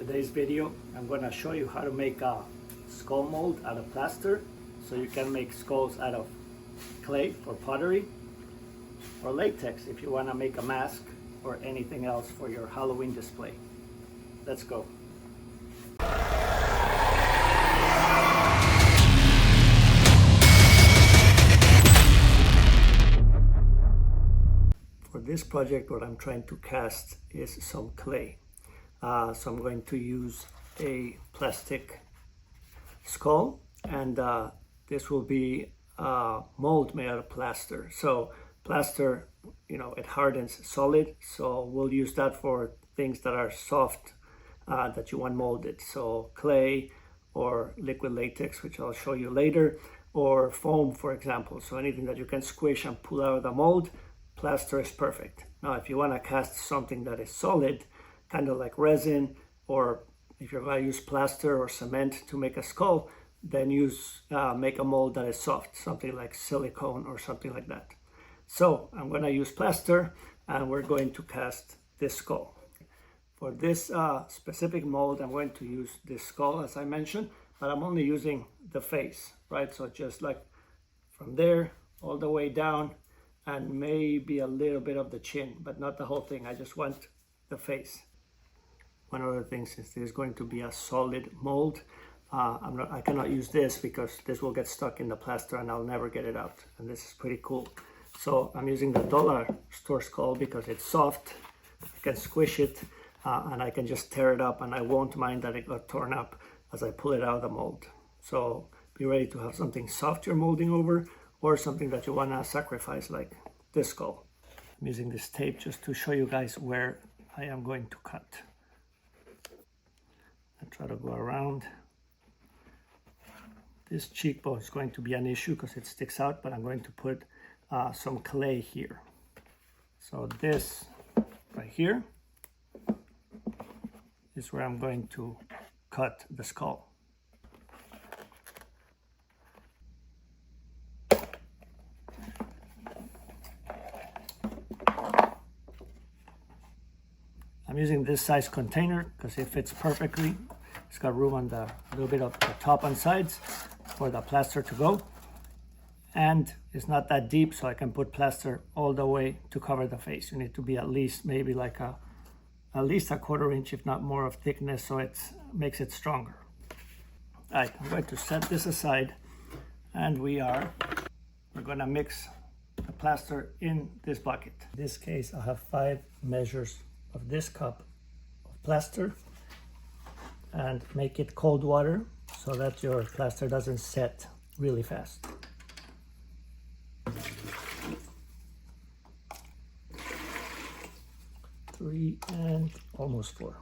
today's video, I'm going to show you how to make a skull mold out of plaster, so you can make skulls out of clay for pottery, or latex if you want to make a mask or anything else for your Halloween display. Let's go. For this project, what I'm trying to cast is some clay. So I'm going to use a plastic skull, and this will be a mold made out of plaster. So plaster, it hardens solid, so we'll use that for things that are soft that you want molded. So clay or liquid latex, which I'll show you later, or foam, for example. So anything that you can squish and pull out of the mold, plaster is perfect. Now, if you want to cast something that is solid, kind of like resin, or if you're going to use plaster or cement to make a skull, then make a mold that is soft, something like silicone or something like that. So I'm going to use plaster, and we're going to cast this skull. For this specific mold, I'm going to use this skull, as I mentioned, but I'm only using the face, right? So just like from there all the way down, and maybe a little bit of the chin, but not the whole thing. I just want the face. One other thing, since this is going to be a solid mold, I cannot use this because this will get stuck in the plaster and I'll never get it out. And this is pretty cool. So I'm using the dollar store skull because it's soft. I can squish it and I can just tear it up, and I won't mind that it got torn up as I pull it out of the mold. So be ready to have something soft you're molding over, or something that you want to sacrifice, like this skull. I'm using this tape just to show you guys where I am going to cut. I try to go around. This cheekbone is going to be an issue because it sticks out, but I'm going to put some clay here. So this right here is where I'm going to cut the skull. I'm using this size container because it fits perfectly. It's got room on the little bit of the top and sides for the plaster to go. And it's not that deep, so I can put plaster all the way to cover the face. You need to be at least maybe like at least a 1/4 inch, if not more, of thickness, so it makes it stronger. All right, I'm going to set this aside, and we're going to mix the plaster in this bucket. In this case, I have 5 measures of this cup of plaster, and make it cold water so that your plaster doesn't set really fast. Three and almost 4.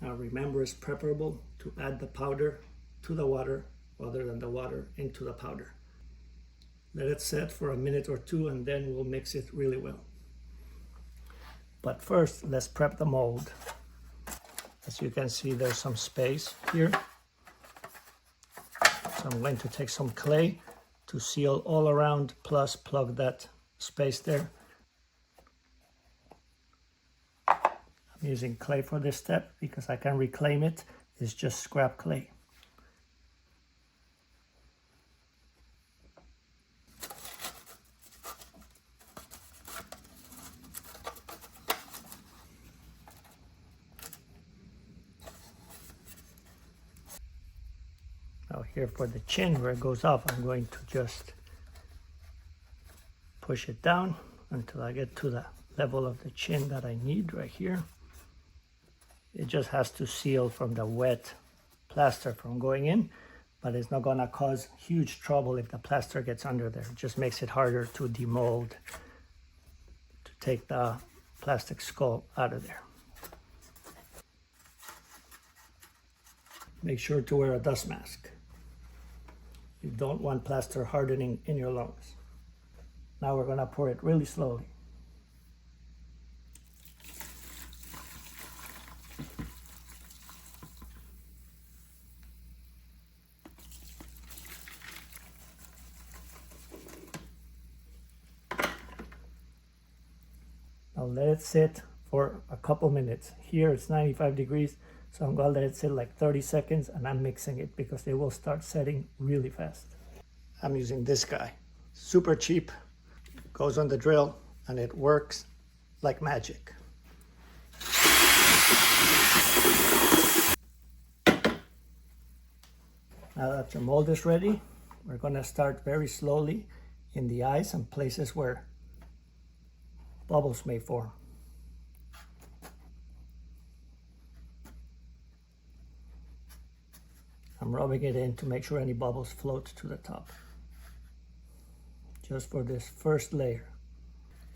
Now remember, it's preferable to add the powder to the water rather than the water into the powder. Let it set for a minute or 2, and then we'll mix it really well. But first, let's prep the mold. As you can see, there's some space here. So I'm going to take some clay to seal all around, plus plug that space there. I'm using clay for this step because I can reclaim it. It's just scrap clay. Now here for the chin, where it goes off, I'm going to just push it down until I get to the level of the chin that I need right here. It just has to seal from the wet plaster from going in, but it's not gonna cause huge trouble if the plaster gets under there. It just makes it harder to demold, to take the plastic skull out of there. Make sure to wear a dust mask. You don't want plaster hardening in your lungs. Now we're gonna pour it really slowly. Now let it sit for a couple minutes. Here it's 95 degrees, so I'm gonna let it sit like 30 seconds and I'm mixing it because it will start setting really fast. I'm using this guy, super cheap, goes on the drill and it works like magic. Now that your mold is ready, we're gonna start very slowly in the eyes and places where bubbles may form. I'm rubbing it in to make sure any bubbles float to the top. Just for this first layer.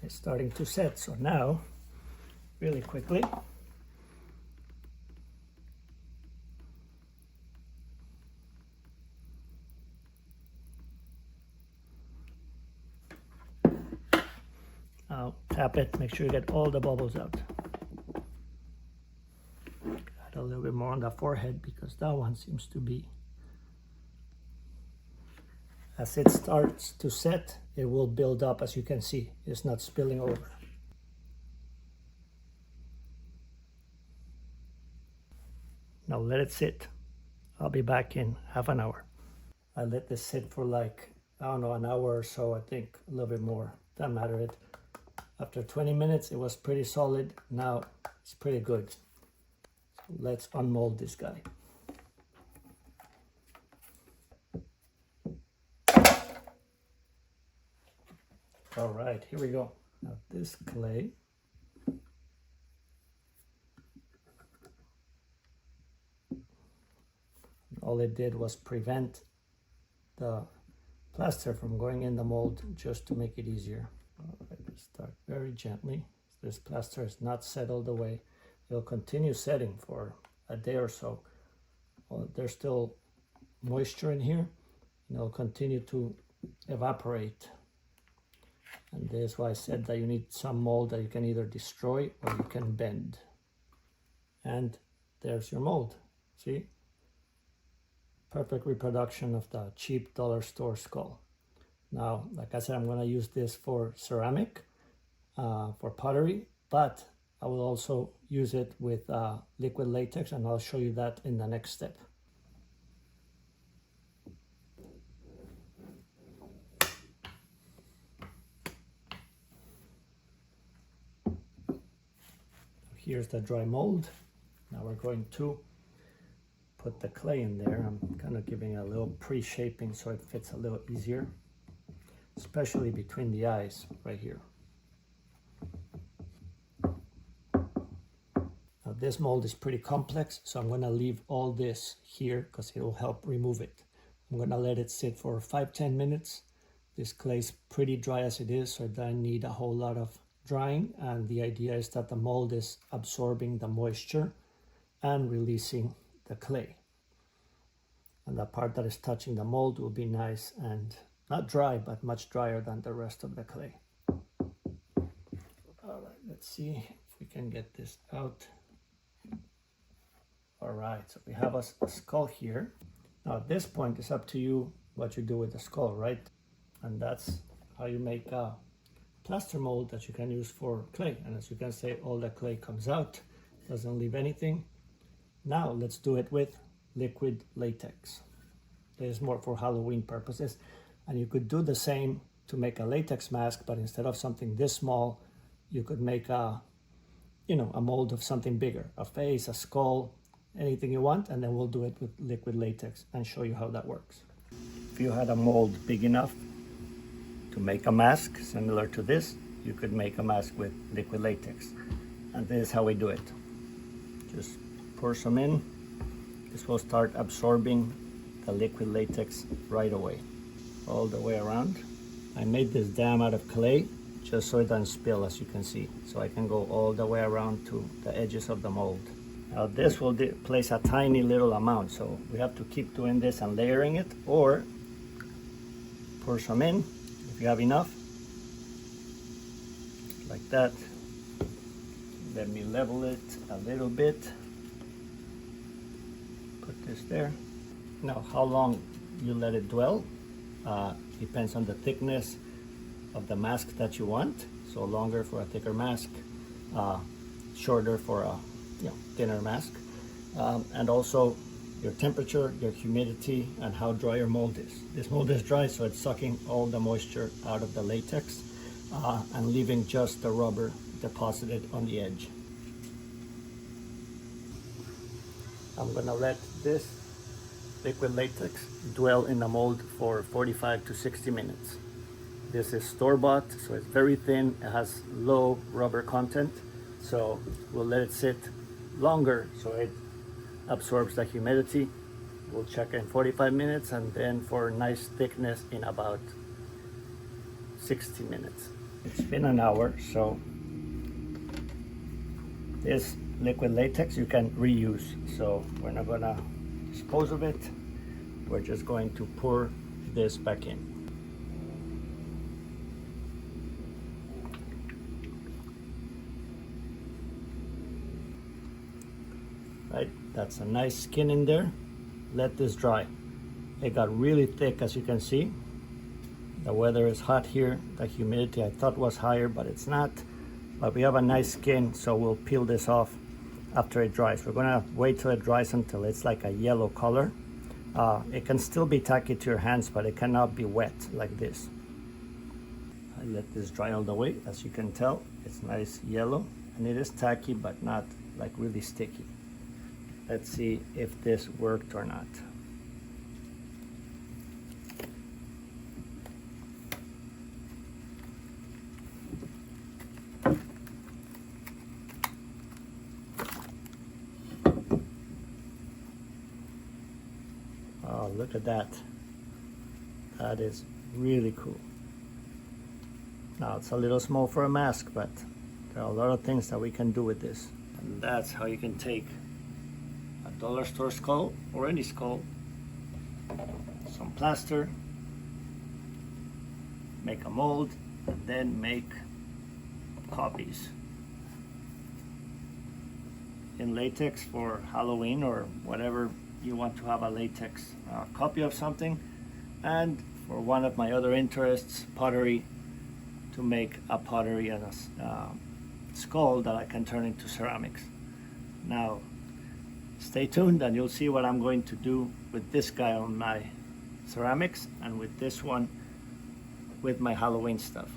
It's starting to set, so now, really quickly, now tap it, make sure you get all the bubbles out. Add a little bit more on the forehead because that one seems to be. As it starts to set, it will build up, as you can see. It's not spilling over. Now let it sit. I'll be back in half an hour. I let this sit for like, I don't know, an hour or so, I think, a little bit more. Doesn't matter. After 20 minutes, it was pretty solid. Now it's pretty good. So let's unmold this guy. All right, here we go. Now this clay, all it did was prevent the plaster from going in the mold just to make it easier. All right, let's start very gently. This plaster is not set all the way. It'll continue setting for a day or so. Well, there's still moisture in here, and it'll continue to evaporate. And this is why I said that you need some mold that you can either destroy or you can bend. And there's your mold. See? Perfect reproduction of the cheap dollar store skull. Now, like I said, I'm going to use this for ceramic, for pottery, but I will also use it with liquid latex, and I'll show you that in the next step. Here's the dry mold. Now we're going to put the clay in there. I'm kind of giving it a little pre-shaping so it fits a little easier, especially between the eyes right here. Now this mold is pretty complex, so I'm going to leave all this here because it will help remove it. I'm going to let it sit for 5-10 minutes. This clay is pretty dry as it is, so it doesn't need a whole lot of drying, and the idea is that the mold is absorbing the moisture and releasing the clay. And the part that is touching the mold will be nice and not dry, but much drier than the rest of the clay. All right, let's see if we can get this out. All right, so we have a skull here. Now at this point, it's up to you what you do with the skull, right? And that's how you make a plaster mold that you can use for clay. And as you can see, all the clay comes out, doesn't leave anything. Now let's do it with liquid latex. This is more for Halloween purposes. And you could do the same to make a latex mask, but instead of something this small, you could make a mold of something bigger, a face, a skull, anything you want, and then we'll do it with liquid latex and show you how that works. If you had a mold big enough to make a mask similar to this, you could make a mask with liquid latex. And this is how we do it. Just pour some in. This will start absorbing the liquid latex right away, all the way around. I made this dam out of clay just so it doesn't spill, as you can see. So I can go all the way around to the edges of the mold. Now this will place a tiny little amount, so we have to keep doing this and layering it, or pour some in if you have enough, like that. Let me level it a little bit. Put this there. Now how long you let it dwell depends on the thickness of the mask that you want. So longer for a thicker mask, shorter for a thinner mask. And also your temperature, your humidity, and how dry your mold is. This mold is dry, so it's sucking all the moisture out of the latex and leaving just the rubber deposited on the edge. I'm gonna let this liquid latex dwell in the mold for 45 to 60 minutes. This is store-bought, so it's very thin. It has low rubber content, so we'll let it sit longer so it absorbs the humidity. We'll check in 45 minutes, and then for nice thickness in about 60 minutes. It's been an hour, so this liquid latex you can reuse, so we're not gonna dispose of it. We're just going to pour this back in. Right, that's a nice skin in there. Let this dry. It got really thick, as you can see. The weather is hot here. The humidity I thought was higher, but it's not. But we have a nice skin, so we'll peel this off after it dries. We're gonna wait till it dries until it's like a yellow color. It can still be tacky to your hands, but it cannot be wet like this. I let this dry all the way. As you can tell, it's nice yellow, and it is tacky, but not like really sticky. Let's see if this worked or not. Oh, look at that. That is really cool. Now, it's a little small for a mask, but there are a lot of things that we can do with this. And that's how you can take a dollar store skull or any skull, some plaster, make a mold, and then make copies in latex for Halloween or whatever you want to have a latex copy of something. And for one of my other interests, pottery, to make a pottery and a skull that I can turn into ceramics. Now, stay tuned and you'll see what I'm going to do with this guy on my ceramics and with this one with my Halloween stuff.